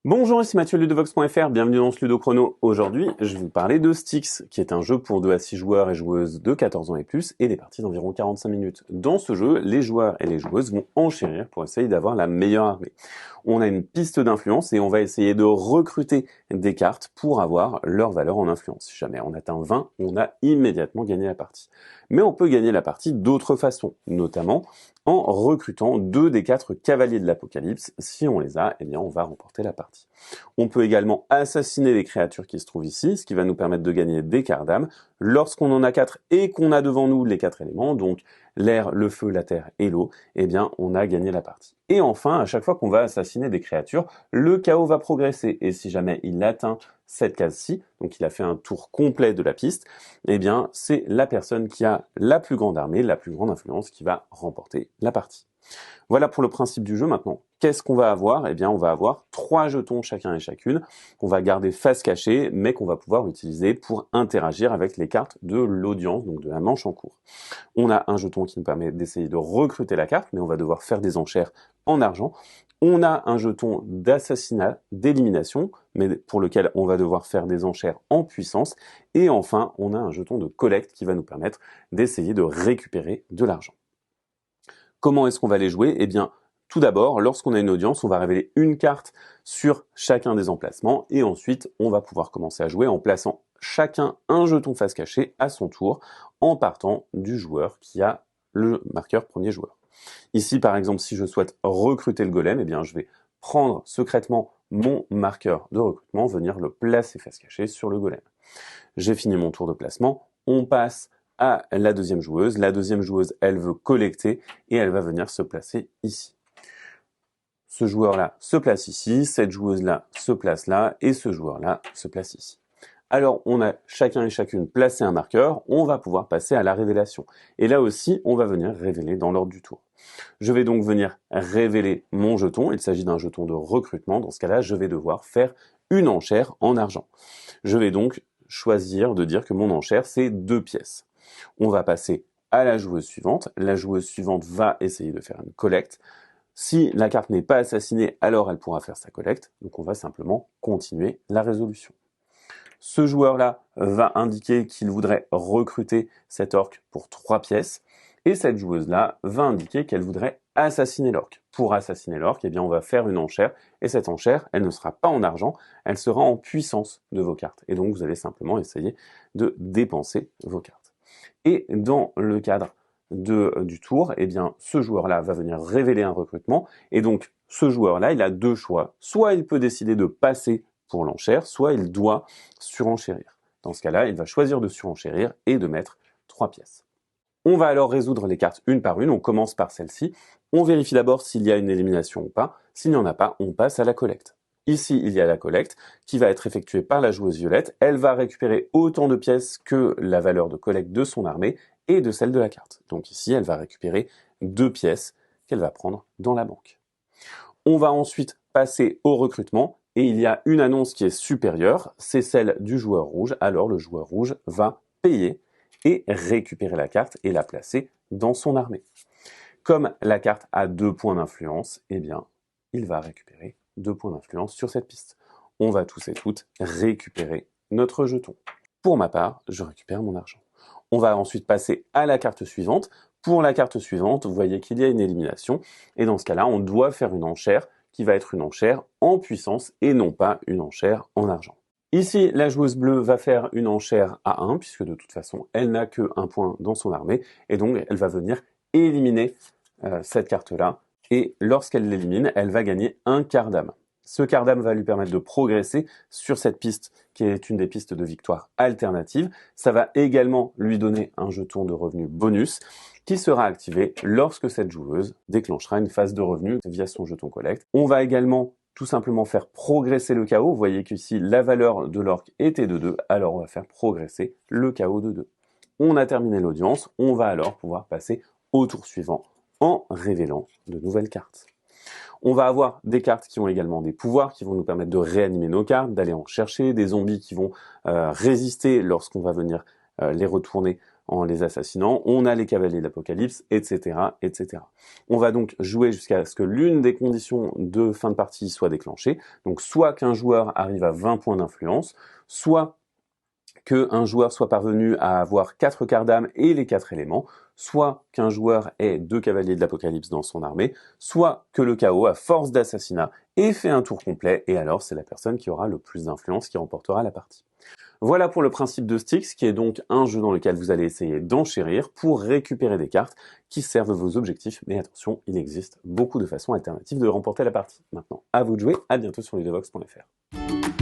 Bonjour, ici Mathieu Ludovox.fr, bienvenue dans ce Ludo Chrono. Aujourd'hui, je vais vous parler de Styx, qui est un jeu pour 2 à 6 joueurs et joueuses de 14 ans et plus, et des parties d'environ 45 minutes. Dans ce jeu, les joueurs et les joueuses vont enchérir pour essayer d'avoir la meilleure armée. On a une piste d'influence et on va essayer de recruter des cartes pour avoir leur valeur en influence. Si jamais on atteint 20, on a immédiatement gagné la partie. Mais on peut gagner la partie d'autres façons, notamment en recrutant 2 des 4 cavaliers de l'Apocalypse. Si on les a, eh bien on va remporter la partie. On peut également assassiner les créatures qui se trouvent ici, ce qui va nous permettre de gagner des cartes d'âme. Lorsqu'on en a 4 et qu'on a devant nous les 4 éléments, donc l'air, le feu, la terre et l'eau, eh bien on a gagné la partie. Et enfin, à chaque fois qu'on va assassiner des créatures, le chaos va progresser. Et si jamais il atteint cette case-ci, donc il a fait un tour complet de la piste, eh bien c'est la personne qui a la plus grande armée, la plus grande influence qui va remporter la partie. Voilà pour le principe du jeu. Maintenant, qu'est-ce qu'on va avoir? Eh bien, on va avoir 3 jetons chacun et chacune, qu'on va garder face cachée, mais qu'on va pouvoir utiliser pour interagir avec les cartes de l'audience, donc de la manche en cours. On a un jeton qui nous permet d'essayer de recruter la carte, mais on va devoir faire des enchères en argent. On a un jeton d'assassinat, d'élimination, mais pour lequel on va devoir faire des enchères en puissance. Et enfin, on a un jeton de collecte qui va nous permettre d'essayer de récupérer de l'argent. Comment est-ce qu'on va les jouer? Eh bien, tout d'abord, lorsqu'on a une audience, on va révéler une carte sur chacun des emplacements et ensuite, on va pouvoir commencer à jouer en plaçant chacun un jeton face cachée à son tour en partant du joueur qui a le marqueur premier joueur. Ici, par exemple, si je souhaite recruter le golem, eh bien, je vais prendre secrètement mon marqueur de recrutement, venir le placer face cachée sur le golem. J'ai fini mon tour de placement, on passe à la deuxième joueuse. La deuxième joueuse, elle veut collecter et elle va venir se placer ici. Ce joueur-là se place ici, cette joueuse-là se place là et ce joueur-là se place ici. Alors, on a chacun et chacune placé un marqueur, on va pouvoir passer à la révélation. Et là aussi, on va venir révéler dans l'ordre du tour. Je vais donc venir révéler mon jeton, il s'agit d'un jeton de recrutement. Dans ce cas-là, je vais devoir faire une enchère en argent. Je vais donc choisir de dire que mon enchère, c'est 2 pièces. On va passer à la joueuse suivante. La joueuse suivante va essayer de faire une collecte. Si la carte n'est pas assassinée, alors elle pourra faire sa collecte. Donc on va simplement continuer la résolution. Ce joueur-là va indiquer qu'il voudrait recruter cet orc pour 3 pièces. Et cette joueuse-là va indiquer qu'elle voudrait assassiner l'orc. Pour assassiner l'orc, eh bien on va faire une enchère. Et cette enchère, elle ne sera pas en argent, elle sera en puissance de vos cartes. Et donc vous allez simplement essayer de dépenser vos cartes. Et dans le cadre du tour, eh bien, ce joueur-là va venir révéler un recrutement. Et donc, ce joueur-là, il a 2 choix. Soit il peut décider de passer pour l'enchère, soit il doit surenchérir. Dans ce cas-là, il va choisir de surenchérir et de mettre 3 pièces. On va alors résoudre les cartes une par une. On commence par celle-ci. On vérifie d'abord s'il y a une élimination ou pas. S'il n'y en a pas, on passe à la collecte. Ici, il y a la collecte qui va être effectuée par la joueuse violette. Elle va récupérer autant de pièces que la valeur de collecte de son armée et de celle de la carte. Donc ici, elle va récupérer 2 pièces qu'elle va prendre dans la banque. On va ensuite passer au recrutement et il y a une annonce qui est supérieure, c'est celle du joueur rouge. Alors le joueur rouge va payer et récupérer la carte et la placer dans son armée. Comme la carte a 2 points d'influence, eh bien, il va récupérer 2 points d'influence sur cette piste. On va tous et toutes récupérer notre jeton. Pour ma part, je récupère mon argent. On va ensuite passer à la carte suivante. Pour la carte suivante, vous voyez qu'il y a une élimination. Et dans ce cas-là, on doit faire une enchère qui va être une enchère en puissance et non pas une enchère en argent. Ici, la joueuse bleue va faire une enchère à 1, puisque de toute façon, elle n'a que 1 point dans son armée. Et donc, elle va venir éliminer cette carte-là. Et lorsqu'elle l'élimine, elle va gagner un quart d'âme. Ce quart d'âme va lui permettre de progresser sur cette piste qui est une des pistes de victoire alternative. Ça va également lui donner un jeton de revenu bonus qui sera activé lorsque cette joueuse déclenchera une phase de revenu via son jeton collecte. On va également tout simplement faire progresser le chaos. Vous voyez qu'ici, la valeur de l'orc était de 2, alors on va faire progresser le chaos de 2. On a terminé l'audience, on va alors pouvoir passer au tour suivant en révélant de nouvelles cartes. On va avoir des cartes qui ont également des pouvoirs qui vont nous permettre de réanimer nos cartes, d'aller en chercher, des zombies qui vont résister lorsqu'on va venir les retourner en les assassinant, on a les cavaliers de l'Apocalypse, etc., etc. On va donc jouer jusqu'à ce que l'une des conditions de fin de partie soit déclenchée, donc soit qu'un joueur arrive à 20 points d'influence, soit qu'un joueur soit parvenu à avoir 4 quarts d'âme et les 4 éléments, soit qu'un joueur ait 2 cavaliers de l'Apocalypse dans son armée, soit que le chaos, à force d'assassinat, ait fait un tour complet, et alors c'est la personne qui aura le plus d'influence qui remportera la partie. Voilà pour le principe de Styx, qui est donc un jeu dans lequel vous allez essayer d'enchérir pour récupérer des cartes qui servent vos objectifs, mais attention, il existe beaucoup de façons alternatives de remporter la partie. Maintenant, à vous de jouer, à bientôt sur ludovox.fr.